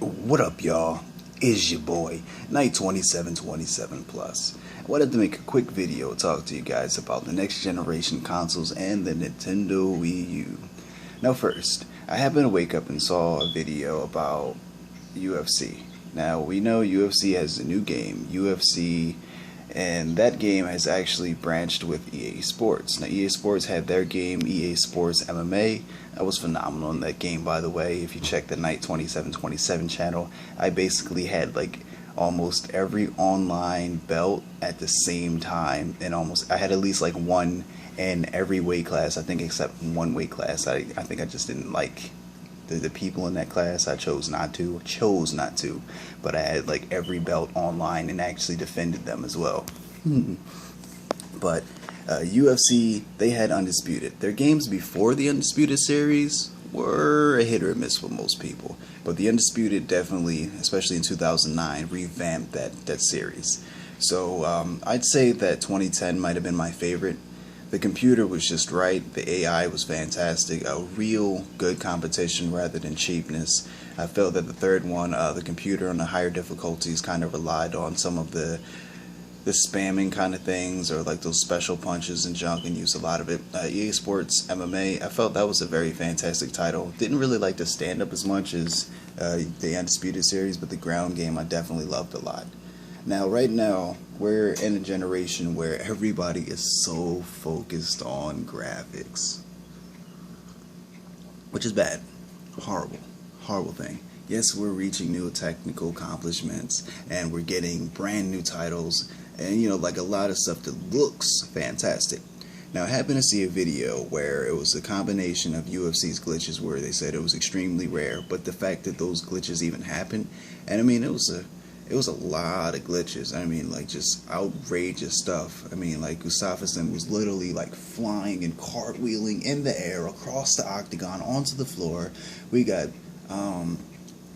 What up, y'all? It's your boy, Night 2727 Plus. I wanted to make a quick video to talk to you guys about the next generation consoles and the Nintendo Wii U. Now first, I happened to wake up and saw a video about UFC. Now we know UFC has a new game, UFC, and that game has actually branched with EA Sports. Now EA Sports had their game, EA Sports MMA. That was phenomenal in that game, by the way. If you check the Night 2727 channel, I basically had like almost every online belt at the same time, and I had at least like one in every weight class, I think, except one weight class. I think I just didn't like the people in that class. I chose not to, but I had like every belt online and actually defended them as well. But UFC, they had Undisputed. Their games before the Undisputed series were a hit or a miss for most people, but the Undisputed definitely, especially in 2009, revamped that series. So I'd say that 2010 might have been my favorite. The computer was just right, the AI was fantastic, a real good competition rather than cheapness. I felt that the third one, the computer on the higher difficulties, kind of relied on some of the spamming kind of things, or like those special punches and junk, and used a lot of it. EA Sports MMA, I felt that was a very fantastic title. Didn't really like the stand-up as much as the Undisputed series, but the ground game I definitely loved a lot. Now, right now, we're in a generation where everybody is so focused on graphics, which is bad. Horrible thing. Yes, we're reaching new technical accomplishments, and we're getting brand new titles, and like a lot of stuff that looks fantastic. Now, I happened to see a video where it was a combination of UFC's glitches, where they said it was extremely rare, but the fact that those glitches even happened, and I mean, it was a lot of glitches. I mean, like, just outrageous stuff. I mean, like, Gustafsson was literally like flying and cartwheeling in the air across the octagon onto the floor. We got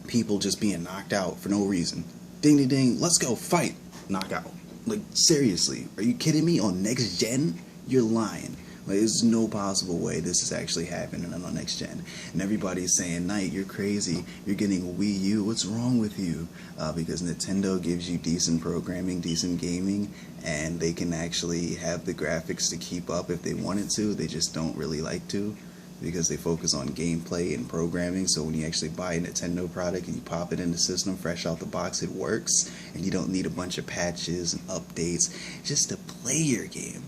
people just being knocked out for no reason. Ding ding ding, let's go fight, knockout. Like, seriously, are you kidding me? On next gen? You're lying. Like, there's no possible way this is actually happening on next gen. And everybody's saying, Knight, you're crazy. You're getting a Wii U. What's wrong with you? Because Nintendo gives you decent programming, decent gaming, and they can actually have the graphics to keep up if they wanted to. They just don't really like to, because they focus on gameplay and programming. So when you actually buy a Nintendo product and you pop it in the system fresh out the box, it works, and you don't need a bunch of patches and updates just to play your game.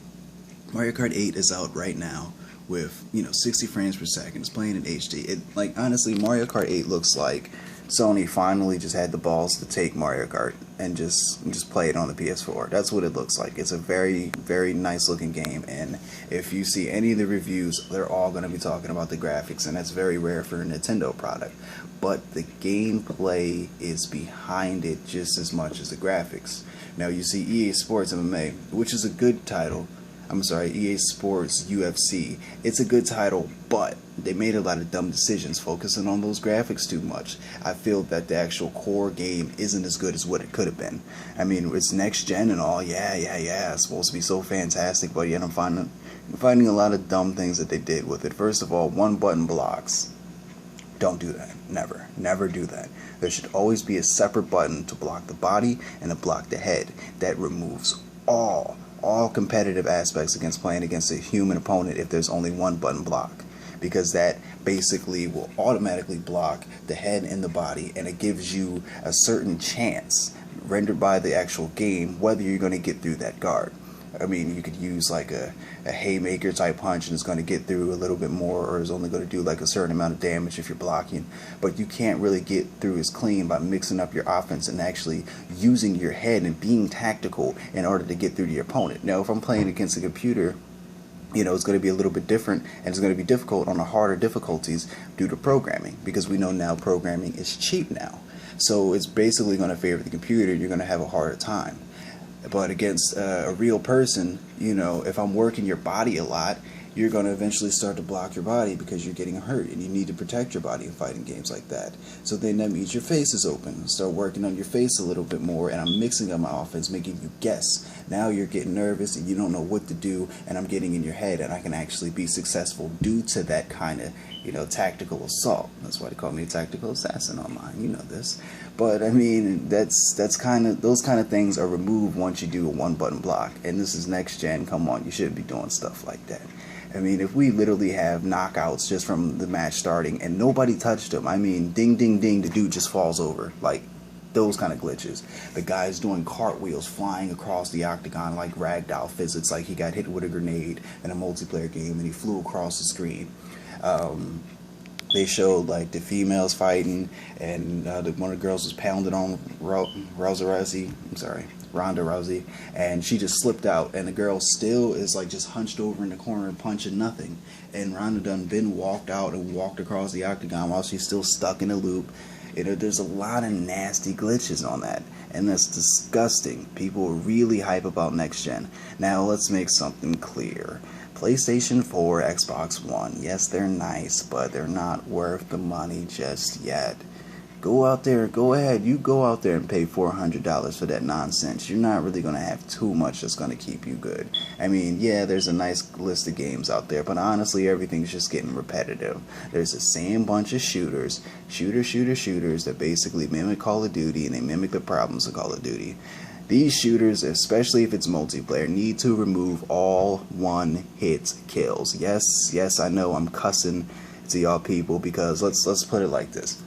Mario Kart 8 is out right now with 60 frames per second. It's playing in HD. Like, honestly, Mario Kart 8 looks like Sony finally just had the balls to take Mario Kart and just play it on the PS4. That's what it looks like. It's a very, very nice looking game, and if you see any of the reviews, they're all going to be talking about the graphics, and that's very rare for a Nintendo product. But the gameplay is behind it just as much as the graphics. Now, you see EA Sports MMA, which is a good title. I'm sorry, EA Sports UFC. It's a good title, but they made a lot of dumb decisions focusing on those graphics too much. I feel that the actual core game isn't as good as what it could have been. I mean, it's next gen and all, yeah, it's supposed to be so fantastic, but yet I'm finding a lot of dumb things that they did with it. First of all, one button blocks. Don't do that. Never do that. There should always be a separate button to block the body and to block the head. That removes all competitive aspects against playing against a human opponent if there's only one button block, because that basically will automatically block the head and the body, and it gives you a certain chance rendered by the actual game whether you're going to get through that guard. I mean, you could use like a haymaker type punch and it's going to get through a little bit more, or it's only going to do like a certain amount of damage if you're blocking, but you can't really get through as clean by mixing up your offense and actually using your head and being tactical in order to get through to your opponent. Now, if I'm playing against a computer, it's going to be a little bit different, and it's going to be difficult on the harder difficulties due to programming, because we know now programming is cheap now. So it's basically going to favor the computer. You're going to have a harder time. But against a real person, if I'm working your body a lot, you're going to eventually start to block your body because you're getting hurt, and you need to protect your body in fighting games like that. So then that means your face is open. Start working on your face a little bit more, and I'm mixing up my offense, making you guess. Now you're getting nervous and you don't know what to do, and I'm getting in your head, and I can actually be successful due to that kind of tactical assault. That's why they call me a tactical assassin online. You know this. But I mean, that's kind of, those kind of things are removed once you do a one button block. And this is next gen. Come on, you shouldn't be doing stuff like that. I mean, if we literally have knockouts just from the match starting and nobody touched him, I mean, ding, ding, ding, the dude just falls over. Like, those kind of glitches. The guy's doing cartwheels, flying across the octagon like ragdoll physics, like he got hit with a grenade in a multiplayer game and he flew across the screen. They showed like the females fighting, and one of the girls was pounding on Ronda Rousey, and she just slipped out, and the girl still is like just hunched over in the corner punching nothing, and Ronda done been walked out and walked across the octagon while she's still stuck in a loop. There's a lot of nasty glitches on that, and that's disgusting. People are really hype about next gen. Now let's make something clear. PlayStation 4, Xbox One, yes, they're nice, but they're not worth the money just yet. Go out there, go ahead, you go out there and pay $400 for that nonsense. You're not really going to have too much that's going to keep you good. I mean, yeah, there's a nice list of games out there, but honestly, everything's just getting repetitive. There's the same bunch of shooters that basically mimic Call of Duty, and they mimic the problems of Call of Duty. These shooters, especially if it's multiplayer, need to remove all one-hit kills. Yes, I know I'm cussing to y'all people, because let's put it like this.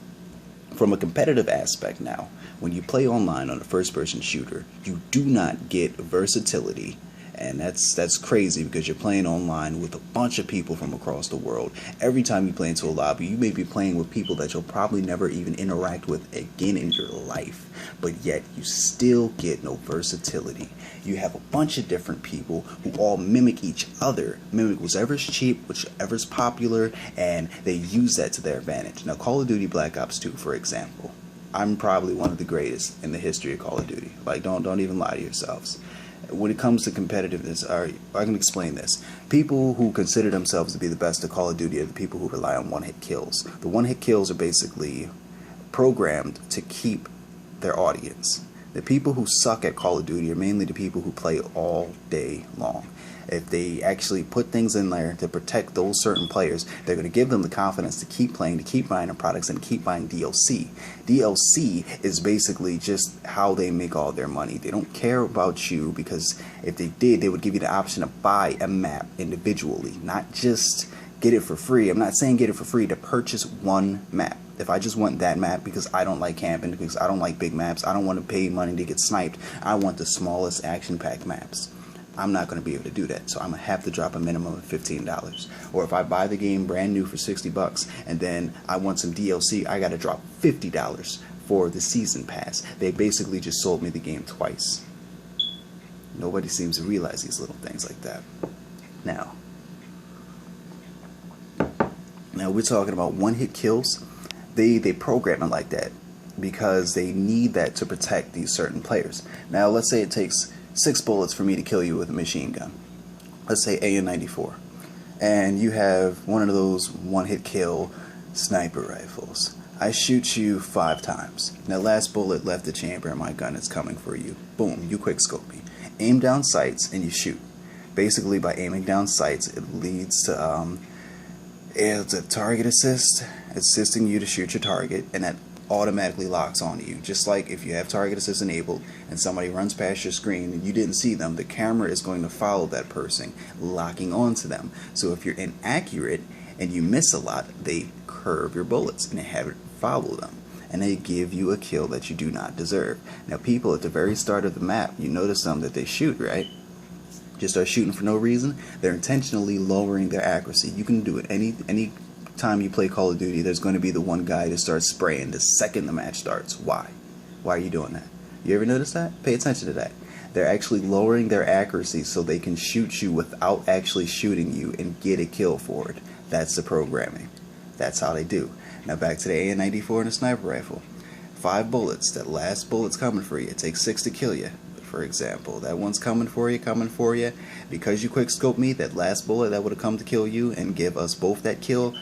From a competitive aspect now, when you play online on a first-person shooter, you do not get versatility. And that's crazy, because you're playing online with a bunch of people from across the world. Every time you play into a lobby, you may be playing with people that you'll probably never even interact with again in your life. But yet, you still get no versatility. You have a bunch of different people who all mimic each other, mimic whatever's cheap, whichever's popular, and they use that to their advantage. Now, Call of Duty Black Ops 2, for example. I'm probably one of the greatest in the history of Call of Duty. Like, don't even lie to yourselves. When it comes to competitiveness, I can explain this. People who consider themselves to be the best at Call of Duty are the people who rely on one-hit kills. The one-hit kills are basically programmed to keep their audience. The people who suck at Call of Duty are mainly the people who play all day long. If they actually put things in there to protect those certain players, they're going to give them the confidence to keep playing, to keep buying their products, and keep buying DLC. DLC is basically just how they make all their money. They don't care about you, because if they did, they would give you the option to buy a map individually, not just get it for free. I'm not saying get it for free, to purchase one map. If I just want that map because I don't like camping, because I don't like big maps, I don't want to pay money to get sniped, I want the smallest action-packed maps. I'm not going to be able to do that, so I'm going to have to drop a minimum of $15. Or if I buy the game brand new for $60 and then I want some DLC, I got to drop $50 for the season pass. They basically just sold me the game twice. Nobody seems to realize these little things like that. Now we're talking about one-hit kills. They program it like that because they need that to protect these certain players. Now let's say it takes 6 bullets for me to kill you with a machine gun. Let's say AN-94. And you have one of those one-hit kill sniper rifles. I shoot you 5 times. Now last bullet left the chamber and my gun is coming for you. Boom, you quickscope me. Aim down sights and you shoot. Basically by aiming down sights, it leads to it's a target assist, assisting you to shoot your target, and that automatically locks onto you. Just like if you have target assist enabled and somebody runs past your screen and you didn't see them, the camera is going to follow that person, locking onto them. So if you're inaccurate and you miss a lot, they curve your bullets and have it follow them, and they give you a kill that you do not deserve. Now people at the very start of the map, you notice them that they shoot, right? Just start shooting for no reason. They're intentionally lowering their accuracy. You can do it any time you play Call of Duty. There's going to be the one guy that starts spraying the second the match starts. Why are you doing that? You ever notice that? Pay attention to that. They're actually lowering their accuracy so they can shoot you without actually shooting you and get a kill for it. That's the programming. That's how they do. Now back to the AN-94 and the sniper rifle. 5 bullets. That last bullet's coming for you. It takes 6 to kill you. For example, that one's coming for you. Because you quick scope me, that last bullet that would have come to kill you and give us both that kill,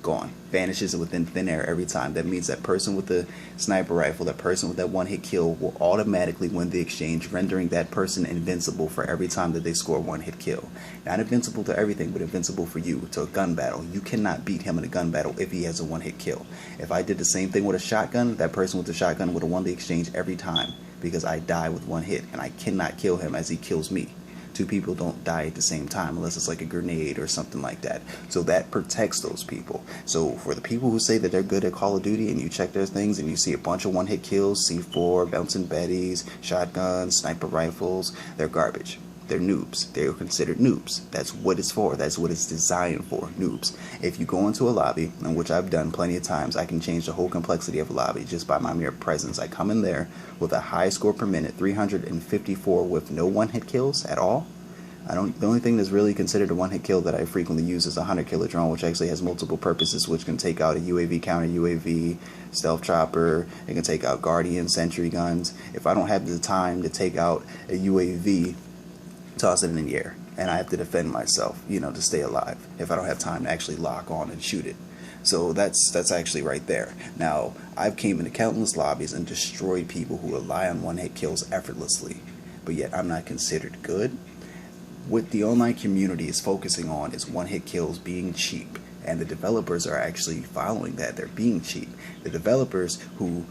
gone, vanishes within thin air every time. That means that person with the sniper rifle, that person with that one hit kill will automatically win the exchange, rendering that person invincible for every time that they score one hit kill. Not invincible to everything, but invincible for you to a gun battle. You cannot beat him in a gun battle if he has a one hit kill. If I did the same thing with a shotgun, that person with the shotgun would have won the exchange every time, because I die with one hit and I cannot kill him as he kills me. Two people don't die at the same time unless it's like a grenade or something like that. So that protects those people. So for the people who say that they're good at Call of Duty and you check their things and you see a bunch of one-hit kills, C4, bouncing betties, shotguns, sniper rifles, they're garbage. They're noobs. They're considered noobs. That's what it's for. That's what it's designed for, noobs. If you go into a lobby, and which I've done plenty of times, I can change the whole complexity of a lobby just by my mere presence. I come in there with a high score per minute, 354, with no one-hit kills at all. The only thing that's really considered a one-hit kill that I frequently use is a hunter-killer drone, which actually has multiple purposes, which can take out a UAV, counter UAV, stealth chopper. It can take out guardian, sentry guns. If I don't have the time to take out a UAV, toss it in the air, and I have to defend myself, to stay alive, if I don't have time to actually lock on and shoot it. So that's actually right there. Now, I've came into countless lobbies and destroyed people who rely on one-hit kills effortlessly, but yet I'm not considered good. What the online community is focusing on is one-hit kills being cheap, and the developers are actually following that. They're being cheap. The developers who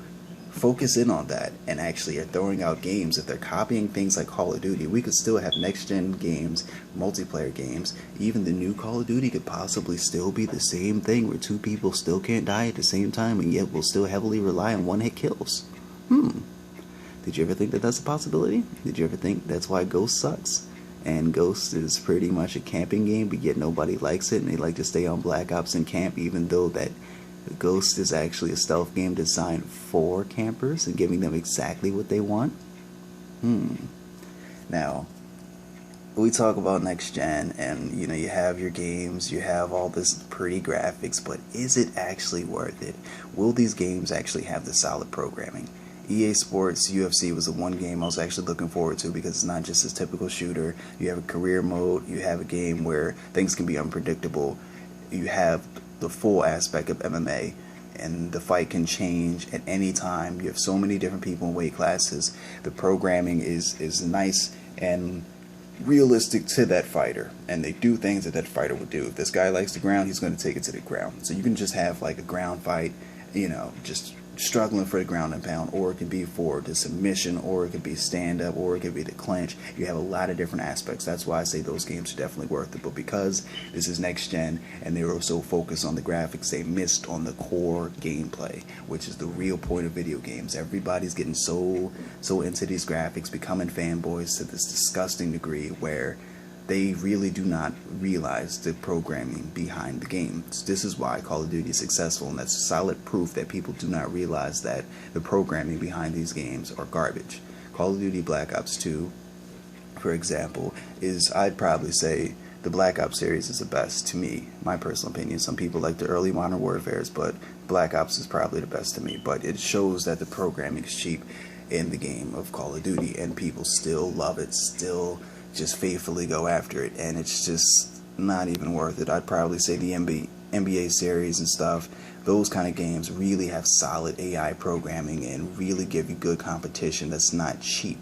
focus in on that and actually are throwing out games, if they're copying things like Call of Duty, we could still have next-gen games, multiplayer games. Even the new Call of Duty could possibly still be the same thing, where two people still can't die at the same time, and yet will still heavily rely on one-hit kills. Did you ever think that that's a possibility? Did you ever think that's why Ghost sucks? And Ghost is pretty much a camping game, but yet nobody likes it, and they like to stay on Black Ops and camp, even though that Ghost is actually a stealth game designed for campers and giving them exactly what they want. Now, we talk about next gen, and you have your games, you have all this pretty graphics, but is it actually worth it? Will these games actually have the solid programming? EA Sports UFC was the one game I was actually looking forward to, because it's not just a typical shooter. You have a career mode, you have a game where things can be unpredictable, you have the full aspect of MMA, and the fight can change at any time. You have so many different people in weight classes. The programming is nice and realistic to that fighter, and they do things that that fighter would do. If this guy likes the ground, he's going to take it to the ground. So you can just have like a ground fight, just struggling for the ground and pound, or it could be for the submission, or it could be stand up, or it could be the clinch. You have a lot of different aspects. That's why I say those games are definitely worth it. But because this is next gen and they were so focused on the graphics, they missed on the core gameplay, which is the real point of video games. Everybody's getting so into these graphics, becoming fanboys to this disgusting degree where they really do not realize the programming behind the games. This is why Call of Duty is successful, and that's solid proof that people do not realize that the programming behind these games are garbage. Call of Duty Black Ops 2, for example, I'd probably say the Black Ops series is the best to me, my personal opinion. Some people like the early Modern Warfares, but Black Ops is probably the best to me. But it shows that the programming is cheap in the game of Call of Duty, and people still love it, still just faithfully go after it, and it's just not even worth it. I'd probably say the NBA series and stuff, those kind of games really have solid AI programming and really give you good competition that's not cheap.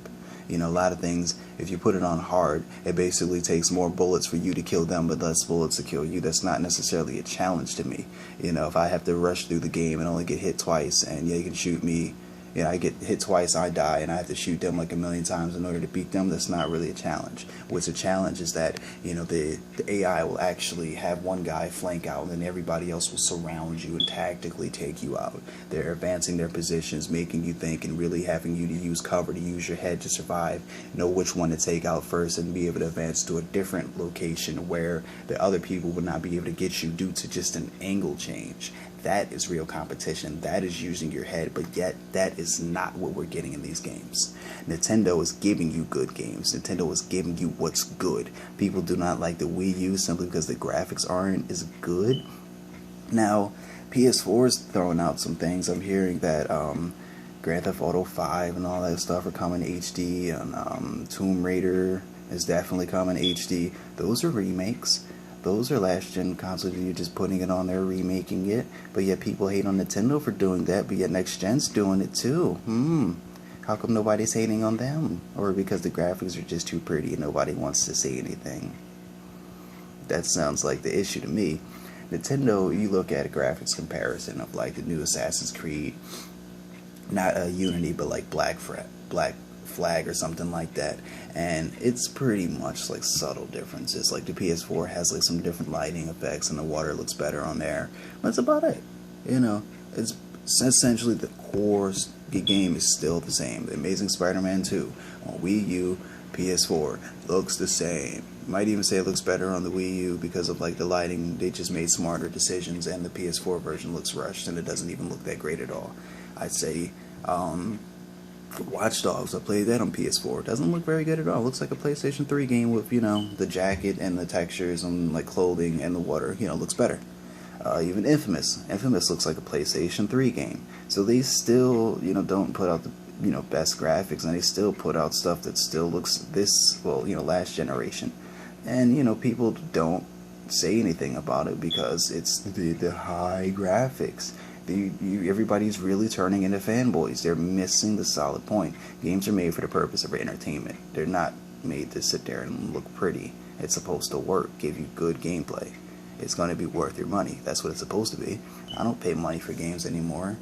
A lot of things, if you put it on hard, it basically takes more bullets for you to kill them but less bullets to kill you. That's not necessarily a challenge to me. If I have to rush through the game and only get hit twice, and you can shoot me, I get hit twice, I die, and I have to shoot them like a million times in order to beat them. That's not really a challenge. What's a challenge is that, the AI will actually have one guy flank out, and then everybody else will surround you and tactically take you out. They're advancing their positions, making you think, and really having you to use cover, to use your head to survive, know which one to take out first, and be able to advance to a different location where the other people would not be able to get you due to just an angle change. That is real competition. That is using your head, but yet that is not what we're getting in these games. Nintendo is giving you good games. Nintendo is giving you what's good. People do not like the Wii U simply because the graphics aren't as good. Now, PS4 is throwing out some things. I'm hearing that Grand Theft Auto 5 and all that stuff are coming HD, and Tomb Raider is definitely coming HD. Those are remakes. those are last gen consoles. You're just putting it on there, remaking it. But yet people hate on Nintendo for doing that. But yet next gen's doing it too. How come nobody's hating on them? Or because the graphics are just too pretty and nobody wants to say anything? That sounds like the issue to me. Nintendo, you look at a graphics comparison of like the new Assassin's Creed, not a Unity, but like Black Flag or something like that, and it's pretty much like subtle differences. Like the PS4 has like some different lighting effects and the water looks better on there. That's about it. You know, it's essentially the core game is still the same. The Amazing Spider-Man 2 on Wii U, PS4 looks the same. Might even say it looks better on the Wii U because of like the lighting. They just made smarter decisions, and the PS4 version looks rushed and it doesn't even look that great at all. I'd say Watch Dogs, I played that on PS4. It doesn't look very good at all. It looks like a PlayStation 3 game with, you know, the jacket and the textures and like clothing and the water, you know, looks better. Even Infamous looks like a PlayStation 3 game. So they still, you know, don't put out the, you know, best graphics, and they still put out stuff that still looks this, well, you know, last generation. And, you know, people don't say anything about it because it's the high graphics. Everybody's really turning into fanboys. They're missing the solid point. Games are made for the purpose of entertainment. They're not made to sit there and look pretty. It's supposed to work, give you good gameplay. It's going to be worth your money. That's what it's supposed to be. I don't pay money for games anymore.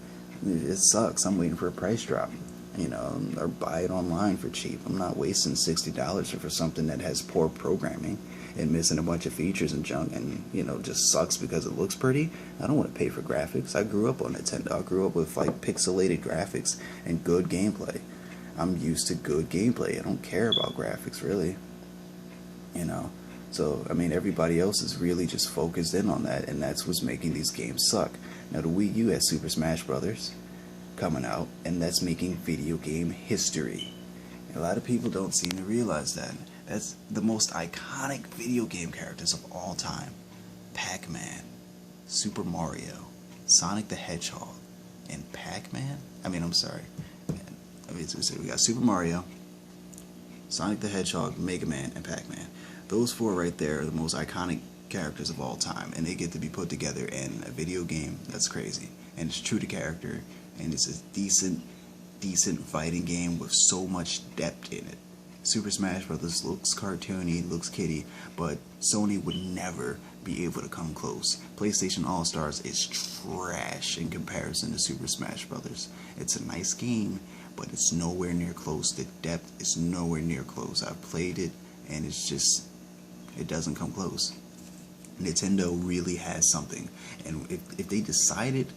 It sucks. I'm waiting for a price drop, you know, or buy it online for cheap. I'm not wasting $60 for something that has poor programming and missing a bunch of features and junk, and, you know, just sucks because it looks pretty. I don't want to pay for graphics. I grew up on Nintendo. I grew up with like pixelated graphics and good gameplay. I'm used to good gameplay. I don't care about graphics really, you know. So I mean, everybody else is really just focused in on that, and that's what's making these games suck. Now the Wii U has Super Smash Brothers coming out, and that's making video game history. A lot of people don't seem to realize that. That's the most iconic video game characters of all time. Pac-Man, Super Mario, Sonic the Hedgehog, and Pac-Man? So we got Super Mario, Sonic the Hedgehog, Mega Man, and Pac-Man. Those four right there are the most iconic characters of all time, and they get to be put together in a video game. That's crazy. And it's true to character, and it's a decent fighting game with so much depth in it. Super Smash Brothers looks cartoony, looks kiddie, but Sony would never be able to come close. PlayStation All-Stars is trash in comparison to Super Smash Brothers. It's a nice game, but it's nowhere near close. The depth is nowhere near close. I've played it, and it's just, it doesn't come close. Nintendo really has something, and if they decided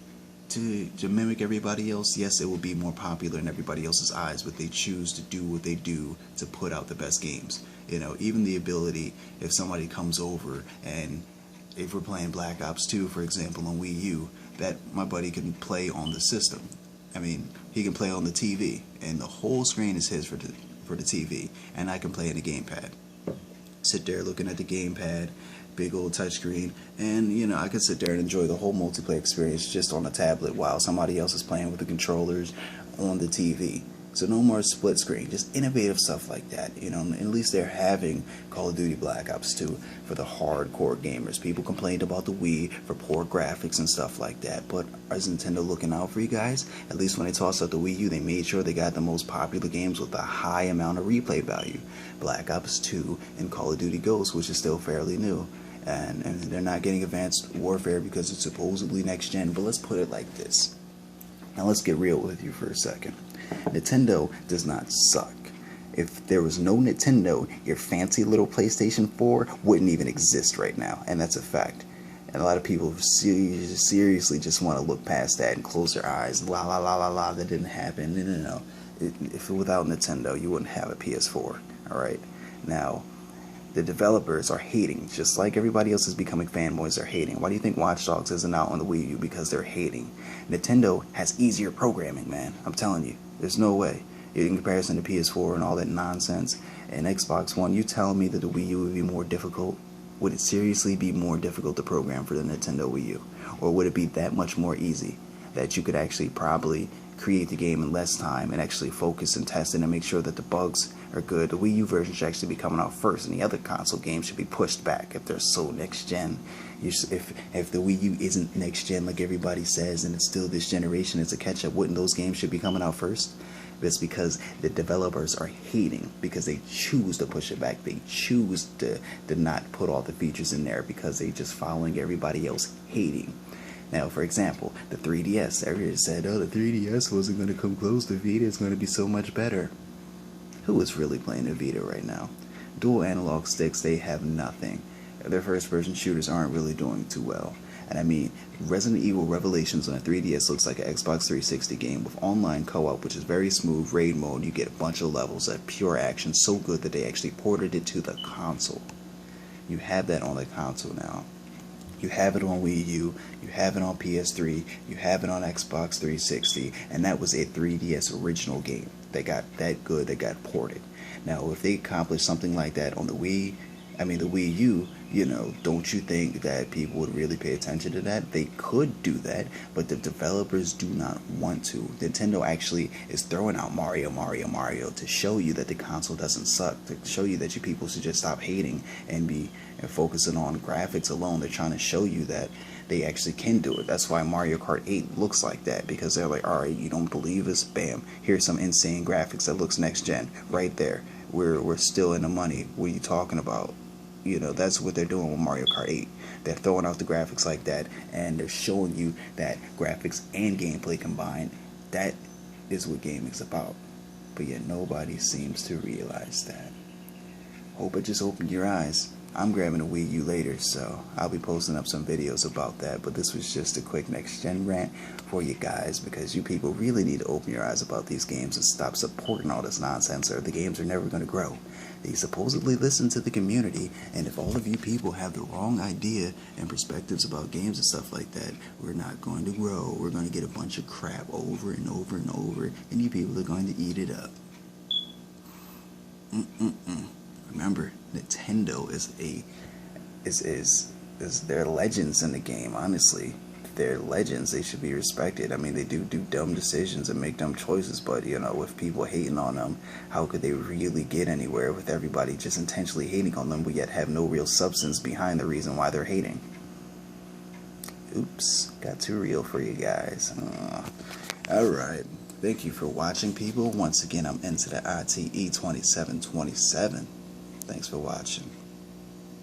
to mimic everybody else, yes, it will be more popular in everybody else's eyes, but they choose to do what they do to put out the best games. You know, even the ability, if somebody comes over, and if we're playing Black Ops 2, for example, on Wii U, that my buddy can play on the system. I mean, he can play on the TV, and the whole screen is his for the TV, and I can play in a gamepad. Sit there looking at the gamepad, big old touchscreen, and you know, I could sit there and enjoy the whole multiplayer experience just on a tablet while somebody else is playing with the controllers on the TV. So no more split screen, just innovative stuff like that. You know, at least they're having Call of Duty Black Ops 2 for the hardcore gamers. People complained about the Wii for poor graphics and stuff like that, but is Nintendo looking out for you guys? At least when they tossed out the Wii U, they made sure they got the most popular games with a high amount of replay value. Black Ops 2 and Call of Duty Ghosts, which is still fairly new. And they're not getting Advanced Warfare because it's supposedly next gen, but let's put it like this. Now let's get real with you for a second. Nintendo does not suck. If there was no Nintendo, your fancy little PlayStation 4 wouldn't even exist right now, and that's a fact. And a lot of people seriously just want to look past that and close their eyes. La la la la la, that didn't happen. No. If without Nintendo, you wouldn't have a PS4. All right. Now, the developers are hating, just like everybody else is becoming fanboys. They're hating. Why do you think Watch Dogs isn't out on the Wii U? Because they're hating. Nintendo has easier programming, man. I'm telling you. There's no way. In comparison to PS4 and all that nonsense and Xbox One, you telling me that the Wii U would be more difficult? Would it seriously be more difficult to program for the Nintendo Wii U? Or would it be that much more easy that you could actually probably create the game in less time and actually focus and test it and make sure that the bugs are good. The Wii U version should actually be coming out first, and the other console games should be pushed back if they're so next gen. If the Wii U isn't next gen like everybody says, and it's still this generation, it's a catch up, wouldn't those games should be coming out first? It's because the developers are hating, because they choose to push it back. They choose to not put all the features in there because they just following everybody else hating. Now, for example, the 3DS. Everybody said, oh, the 3DS wasn't going to come close to Vita. It's going to be so much better. Who is really playing a Vita right now? Dual analog sticks, they have nothing. Their first person shooters aren't really doing too well. And I mean, Resident Evil Revelations on a 3DS looks like an Xbox 360 game with online co-op, which is very smooth. Raid mode, you get a bunch of levels of pure action, so good that they actually ported it to the console. You have that on the console now. You have it on Wii U, you have it on PS3, you have it on Xbox 360, and that was a 3DS original game that got that good, that got ported. Now, if they accomplish something like that on the Wii U, you know, don't you think that people would really pay attention to that? They could do that, but the developers do not want to. Nintendo actually is throwing out Mario to show you that the console doesn't suck, to show you that you people should just stop hating and be focusing on graphics alone. They're trying to show you that they actually can do it. That's why Mario Kart 8 looks like that, because they're like, alright, you don't believe us? Bam, here's some insane graphics that looks next gen right there. We're still in the money. What are you talking about? You know, that's what they're doing with Mario Kart 8. They're throwing out the graphics like that, and they're showing you that graphics and gameplay combined, that is what gaming's about. But yet nobody seems to realize that. Hope it just opened your eyes. I'm grabbing a Wii U later, so I'll be posting up some videos about that. But this was just a quick next gen rant for you guys, because you people really need to open your eyes about these games and stop supporting all this nonsense, or the games are never going to grow. They supposedly listen to the community, and if all of you people have the wrong idea and perspectives about games and stuff like that, we're not going to grow. We're going to get a bunch of crap over and over and over, and you people are going to eat it up. Remember, Nintendo is they're legends in the game. Honestly, they're legends. They should be respected. I mean, they do dumb decisions and make dumb choices, but you know, with people hating on them, how could they really get anywhere with everybody just intentionally hating on them, but yet have no real substance behind the reason why they're hating? Oops, got too real for you guys. Alright, thank you for watching, people. Once again, I'm into the ITE 2727. Thanks for watching.